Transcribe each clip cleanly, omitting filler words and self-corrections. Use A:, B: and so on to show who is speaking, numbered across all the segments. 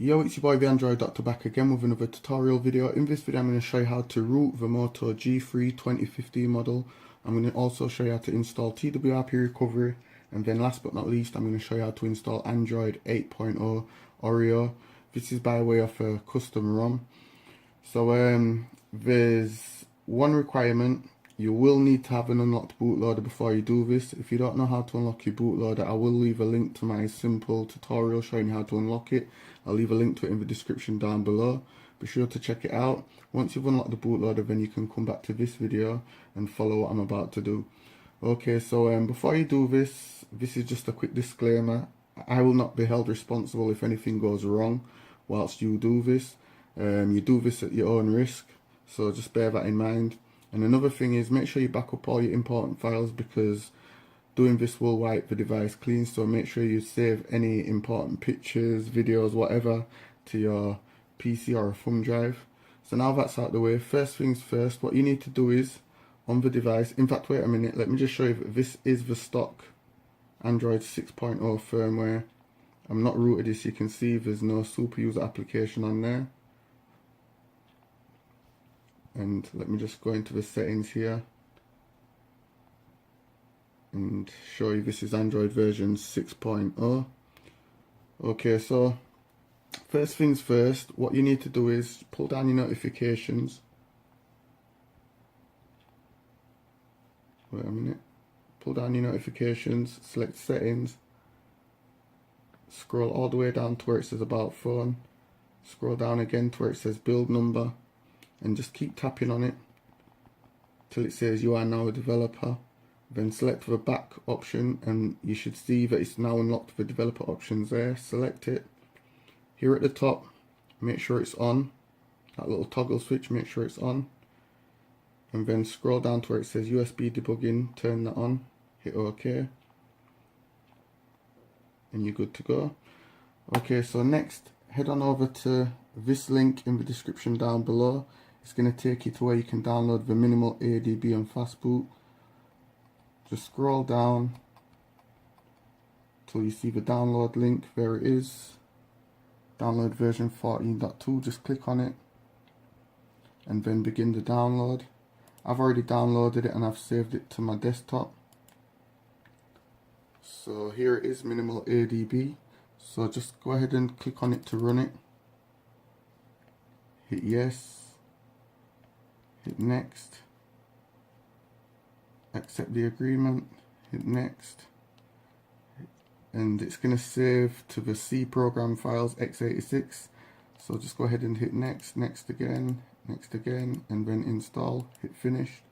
A: Yo, it's your boy the Android Doctor back again with another tutorial video. In this video I'm going to show you how to root the Moto G3 2015 model. I'm going to also show you how to install TWRP recovery, and then last but not least I'm going to show you how to install Android 8.0 Oreo. This is by way of a custom ROM. So there's one requirement. You will need to have an unlocked bootloader before you do this. If you don't know how to unlock your bootloader, I will leave a link to my simple tutorial showing you how to unlock it. I'll leave a link to it in the description down below. Be sure to check it out. Once you've unlocked the bootloader, then you can come back to this video and follow what I'm about to do. Okay, so before you do this, this is just a quick disclaimer. I will not be held responsible if anything goes wrong whilst you do this. You do this at your own risk, so just bear that in mind. And another thing is, make sure you back up all your important files, because doing this will wipe the device clean. So make sure you save any important pictures, videos, whatever to your PC or a thumb drive. So now that's out of the way, first things first, what you need to do is, on the device, in fact wait a minute, let me just show you that this is the stock Android 6.0 firmware. I'm not rooted, as you can see there's no super user application on there. And let me just go into the settings here and show you this is Android version 6.0. Okay, so first things first, what you need to do is pull down your notifications. Wait a minute. Pull down your notifications, select settings, scroll all the way down to where it says about phone, scroll down again to where it says build number, and just keep tapping on it till it says you are now a developer. Then select the back option and you should see that it's now unlocked the developer options there. Select it. Here at the top, make sure it's on. That little toggle switch, make sure it's on. And then scroll down to where it says USB debugging, turn that on. Hit OK. And you're good to go. Okay, so next, head on over to this link in the description down below. It's going to take you to where you can download the minimal ADB and fastboot. Just scroll down till you see the download link. There it is. Download version 14.2. Just click on it and then begin the download. I've already downloaded it and I've saved it to my desktop. So here it is, minimal ADB. So just go ahead and click on it to run it. Hit yes. Hit next, accept the agreement, hit next, and it's going to save to the C program files x86. So just go ahead and hit next, next again, and then install, hit finish.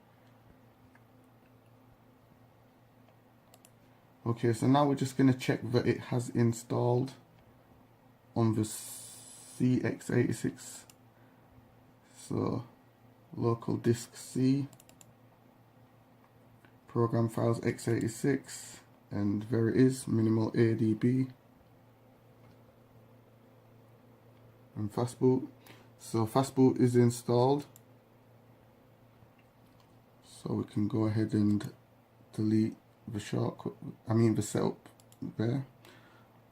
A: Okay, so now we're just going to check that it has installed on the CX86. So local disk C, program files x86, and there it is, minimal ADB and fastboot. So fastboot is installed, so we can go ahead and delete the shortcut, the setup there.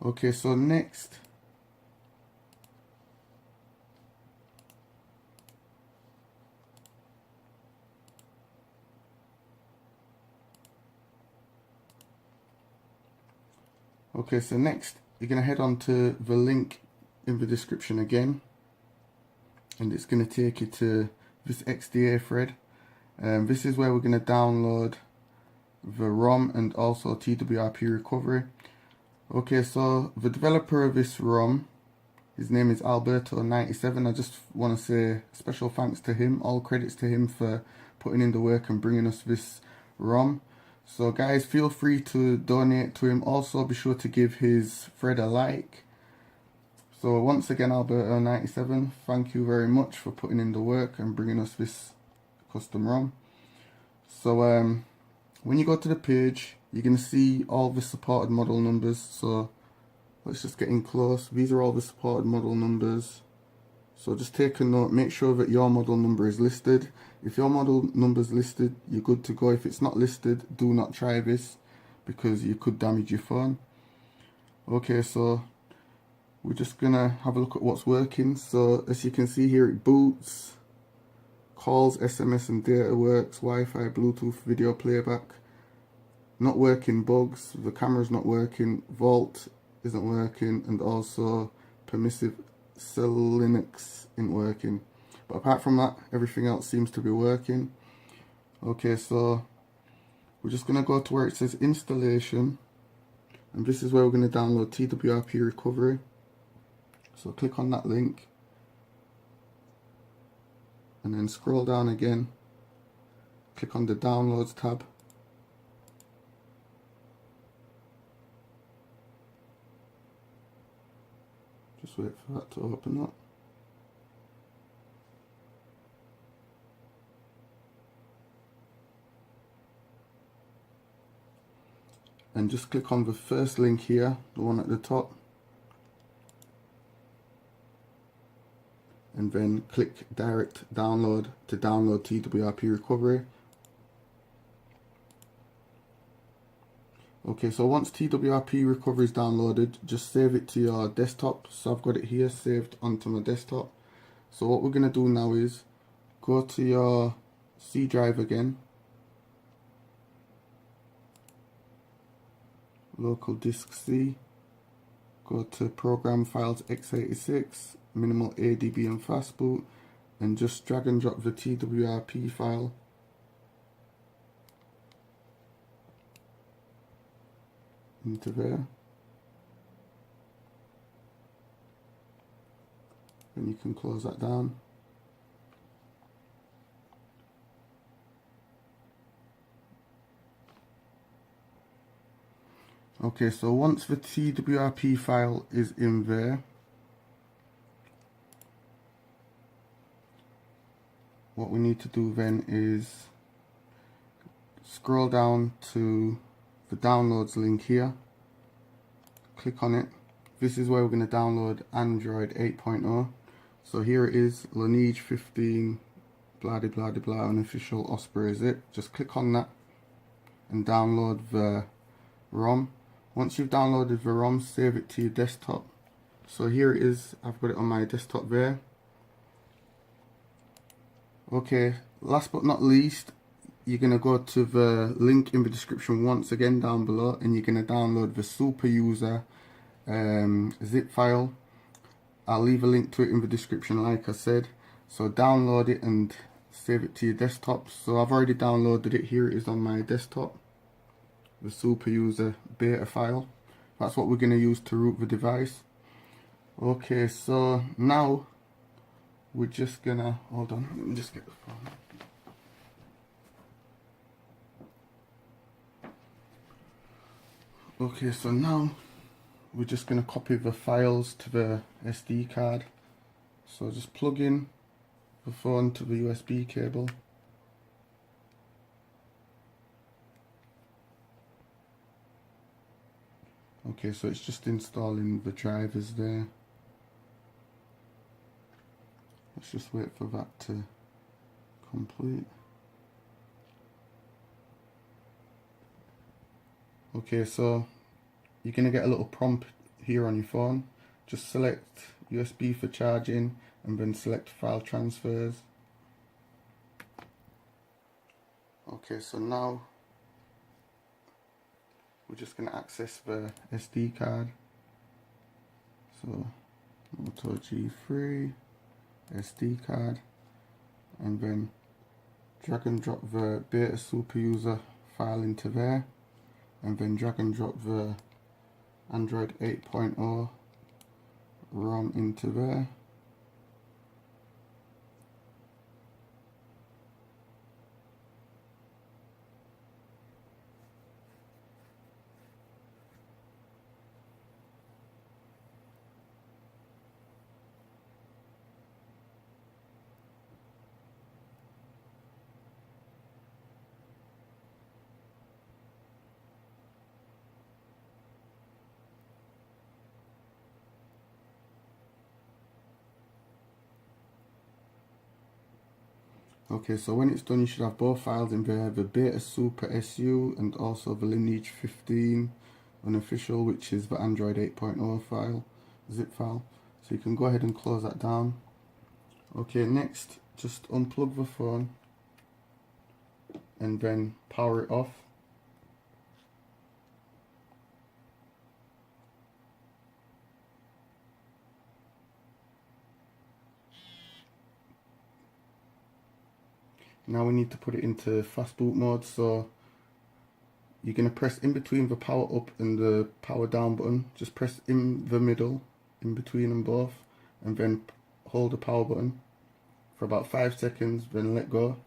A: Okay, so next you're going to head on to the link in the description again, and it's going to take you to this XDA thread. This is where we're going to download the ROM and also TWRP recovery. Okay, so the developer of this ROM, his name is Alberto97. I just want to say special thanks to him, all credits to him for putting in the work and bringing us this ROM. So guys, feel free to donate to him. Also be sure to give his thread a like. So once again, Alberto97, thank you very much for putting in the work and bringing us this custom ROM. So when you go to the page, you're going to see all the supported model numbers. So let's just get in close. These are all the supported model numbers. So just take a note, make sure that your model number is listed. If your model number is listed, you're good to go. If it's not listed, do not try this because you could damage your phone. Okay, so we're just gonna have a look at what's working. So as you can see here, it boots, calls, SMS and data works, Wi-Fi, Bluetooth, video playback. Not working bugs, the camera's not working, Vault isn't working, and also permissive cell Linux isn't working. But apart from that, everything else seems to be working. Okay, so we're just going to go to where it says installation, and this is where we're going to download TWRP Recovery. So click on that link and then scroll down again, click on the downloads tab. Just wait for that to open up. And just click on the first link here, the one at the top. And then click direct download to download TWRP Recovery. Okay, so once TWRP Recovery is downloaded, just save it to your desktop. So I've got it here saved onto my desktop. So what we're going to do now is go to your C drive again, local disk C, go to program files x86, minimal ADB and fastboot, and just drag and drop the TWRP file into there. And you can close that down. Okay, so once the TWRP file is in there, what we need to do then is scroll down to the downloads link here, click on it. This is where we're going to download Android 8.0. So here it is, Lineage 15, blah de blah de blah, unofficial Osprey zip. Just click on that and download the ROM. Once you've downloaded the ROM, save it to your desktop. So here it is, I've got it on my desktop there. Okay, last but not least, you're going to go to the link in the description once again down below, and you're going to download the super user zip file. I'll leave a link to it in the description like I said. So download it and save it to your desktop. So I've already downloaded it, here it is on my desktop, the super user beta file. That's what we're going to use to root the device. Okay, so now we're just gonna, hold on, let me just get the phone. Okay, so now we're just gonna copy the files to the SD card. So just plug in the phone to the USB cable. Okay, so it's just installing the drivers there. Let's just wait for that to complete. Okay, so you're going to get a little prompt here on your phone. Just select USB for charging and then select file transfers. Okay, so now we're just going to access the SD card. So Moto G3 SD card, and then drag and drop the beta super user file into there, and then drag and drop the Android 8.0 ROM into there. Okay, so when it's done, you should have both files in there, the Beta Super SU and also the Lineage 15 unofficial, which is the Android 8.0 file. zip file. So you can go ahead and close that down. Okay, next just unplug the phone and then power it off. Now we need to put it into fast boot mode, so you're going to press in between the power up and the power down button. Just press in the middle, in between them both, and then hold the power button for about 5 seconds, then let go,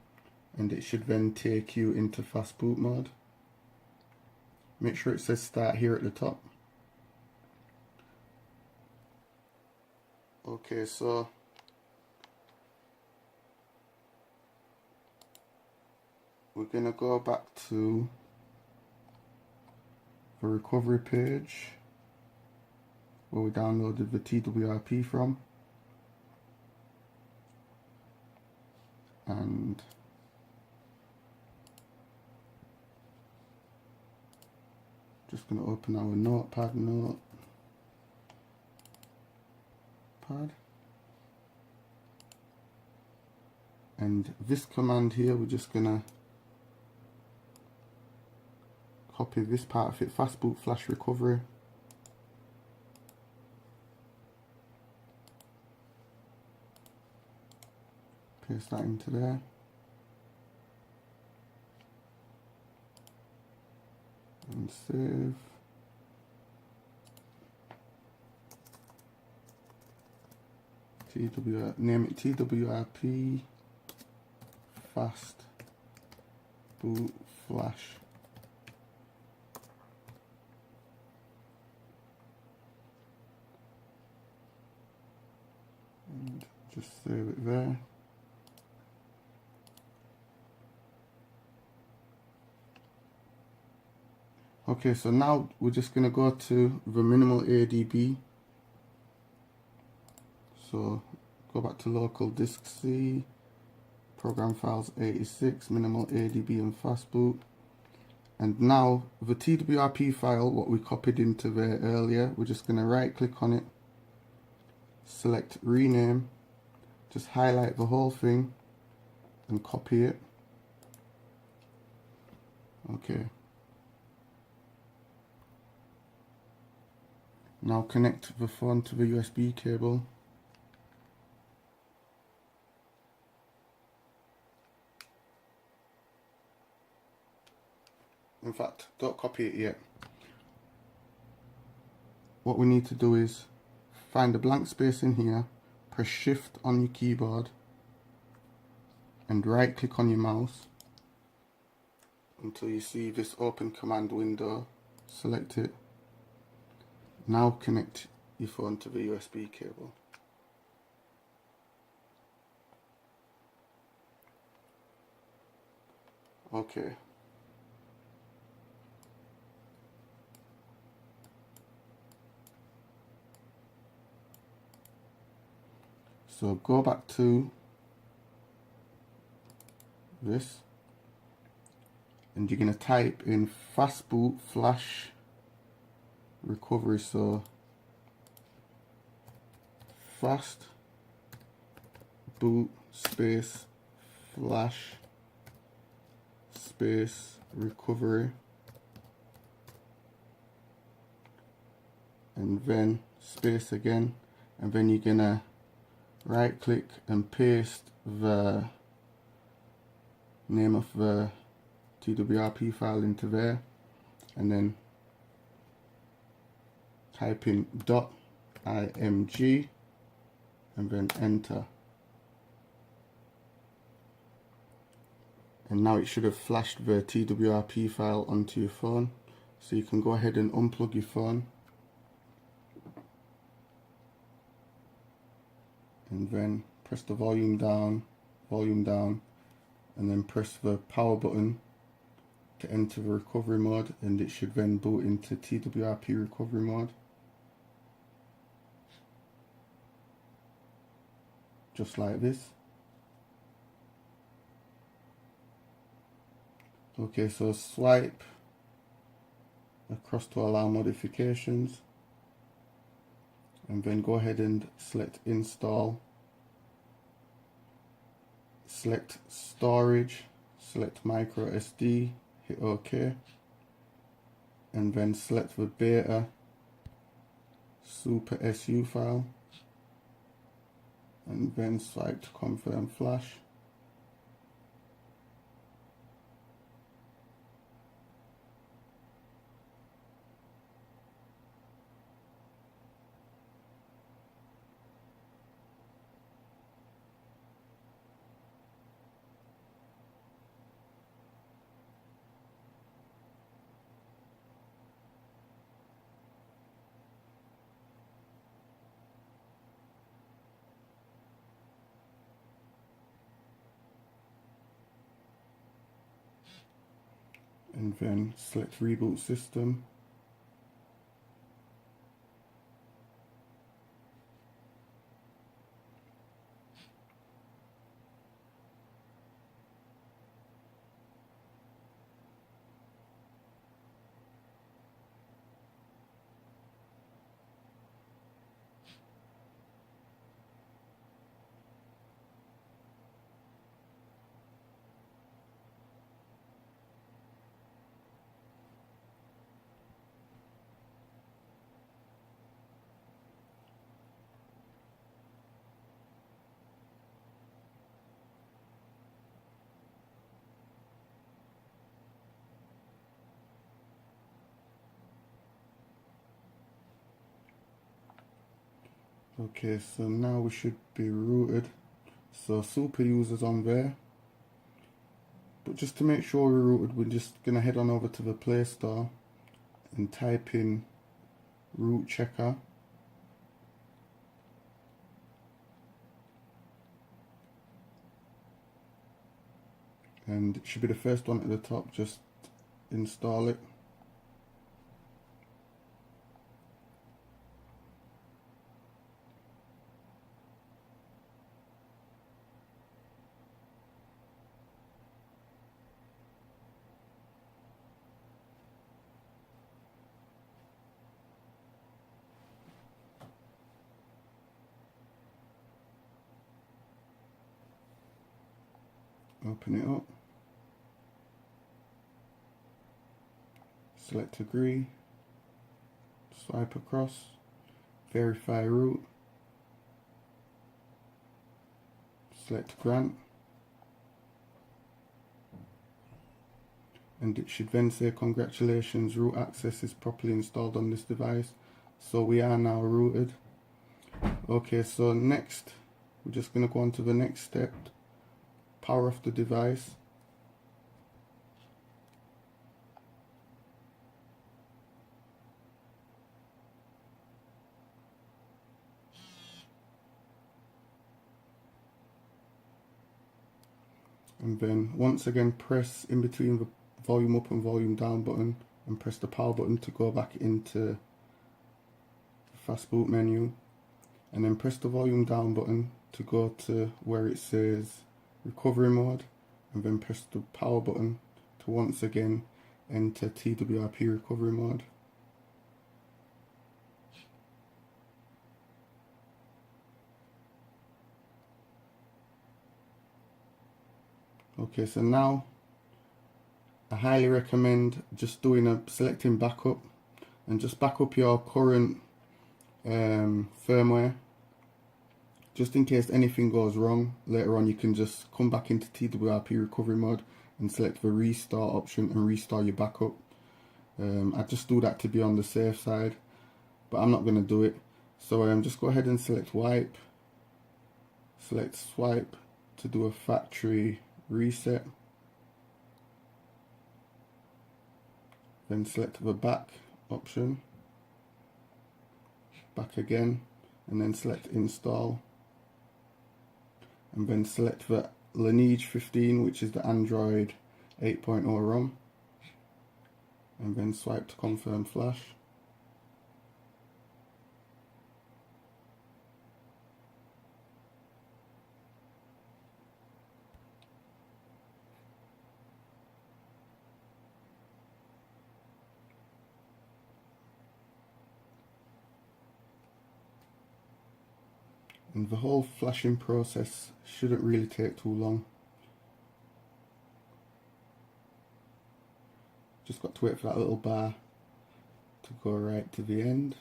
A: and it should then take you into fast boot mode. Make sure it says start here at the top. Okay, so we're going to go back to the recovery page where we downloaded the TWRP from, and just going to open our notepad, and this command here, we're just going to copy this part of it, fastboot flash recovery. Paste that into there. And save. Name it TWRP fast boot flash. And just save it there. Okay, so now we're just going to go to the minimal ADB. So go back to local disk C, program files 86, minimal ADB and fastboot. And now the TWRP file, what we copied into there earlier, we're just going to right click on it, select rename, just highlight the whole thing and copy it. Okay. Now connect the phone to the USB cable. In fact, don't copy it yet. What we need to do is find a blank space in here, press shift on your keyboard and right click on your mouse until you see this open command window. Select it. Now connect your phone to the USB cable. Okay. So go back to this and you're going to type in fastboot flash recovery. So fast boot space flash space recovery, and then space again, and then you're gonna right click and paste the name of the TWRP file into there, and then type in .img and then enter. And now it should have flashed the TWRP file onto your phone. So you can go ahead and unplug your phone. And then press the volume down, and then press the power button to enter the recovery mode, and it should then boot into TWRP recovery mode. Just like this. Okay, so swipe across to allow modifications, and then go ahead and select install, select storage, select micro SD, hit OK, and then select the beta super SU file, and then swipe to confirm flash. And then select reboot system. Okay, so now we should be rooted. So super users on there. But just to make sure we're rooted, we're just gonna head on over to the Play Store and type in root checker. And it should be the first one at the top, just install it. Open it up. Select agree. Swipe across. Verify root. Select grant. And it should then say congratulations, root access is properly installed on this device. So we are now rooted. Okay, so next we're just going to go on to the next step. Power off the device. And then once again press in between the volume up and volume down button and press the power button to go back into the fast boot menu, and then press the volume down button to go to where it says recovery mode, and then press the power button to once again enter TWRP recovery mode. Okay, so now I highly recommend just selecting backup, and just back up your current firmware, just in case anything goes wrong. Later on you can just come back into TWRP recovery mode and select the restart option and restart your backup. I just do that to be on the safe side, but I'm not going to do it. So just go ahead and select wipe, select swipe to do a factory reset, then select the back option, back again, and then select install, and then select the Lineage 15, which is the Android 8.0 ROM, and then swipe to confirm flash. And the whole flashing process shouldn't really take too long. Just got to wait for that little bar to go right to the end.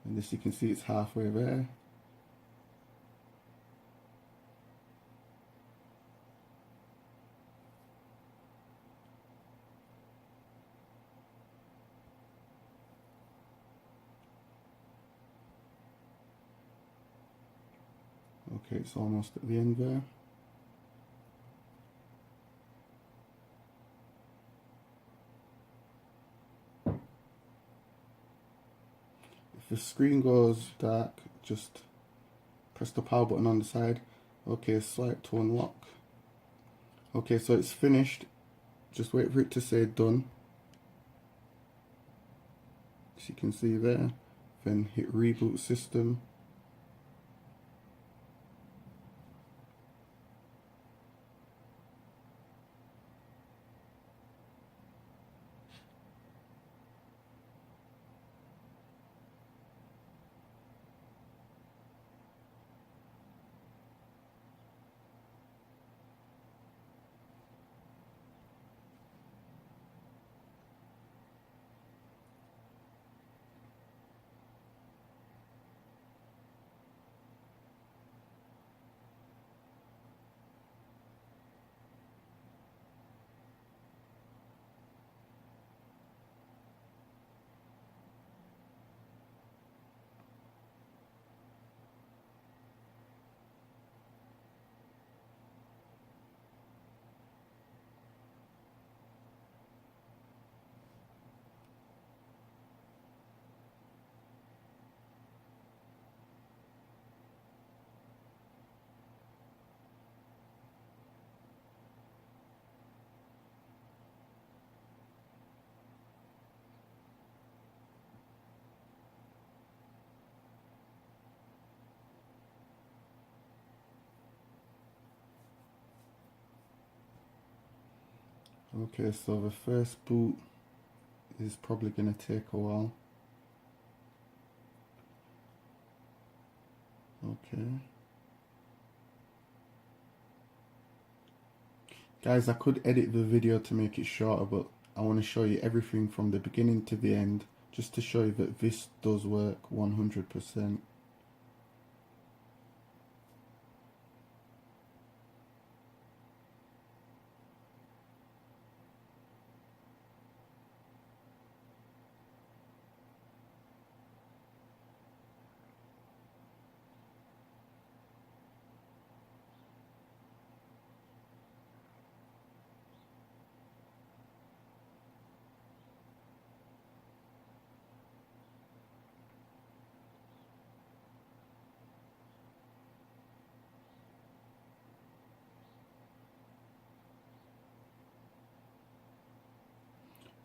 A: And as you can see, it's halfway there. Okay, it's almost at the end there. If the screen goes dark, just press the power button on the side. Okay, swipe to unlock. Okay, so it's finished. Just wait for it to say done. As you can see there. Then hit reboot system. Okay, so the first boot is probably going to take a while. Okay. Guys, I could edit the video to make it shorter, but I want to show you everything from the beginning to the end, just to show you that this does work 100%.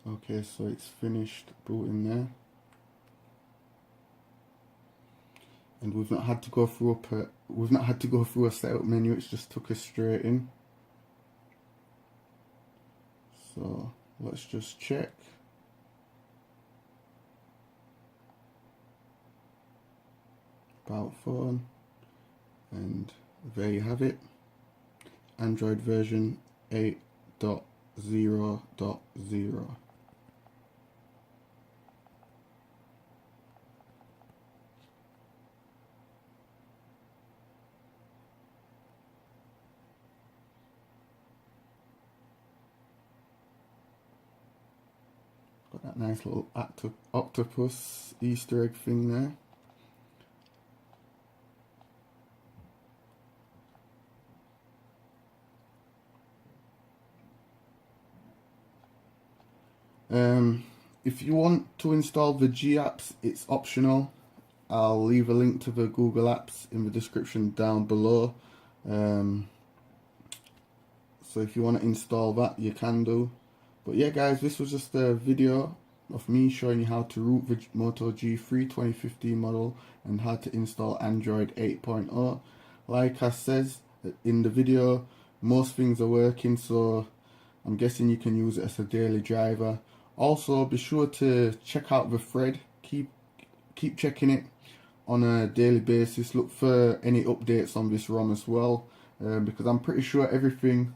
A: Okay, so it's finished booting there. And we've not had to go through a setup menu, it's just took us straight in. So let's just check. About phone, and there you have it. Android version 8.0.0. Got that nice little octopus Easter egg thing there. If you want to install the G apps, it's optional. I'll leave a link to the Google apps in the description down below. So if you want to install that, you can do. But yeah guys, this was just a video of me showing you how to root the Moto G3 2015 model and how to install Android 8.0. Like I says in the video, most things are working, so I'm guessing you can use it as a daily driver. Also, be sure to check out the thread. Keep checking it. on a daily basis. Look for any updates on this ROM as well, because I'm pretty sure everything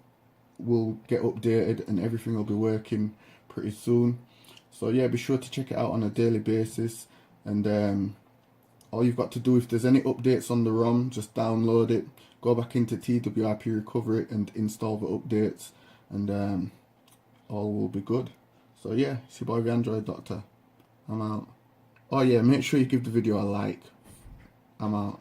A: will get updated and everything will be working pretty soon. So yeah, be sure to check it out on a daily basis. And all you've got to do, if there's any updates on the ROM, just download it, go back into TWRP Recovery and install the updates, and all will be good. So yeah, it's your boy the Android Doctor. I'm out. Oh yeah, make sure you give the video a like. I'm out.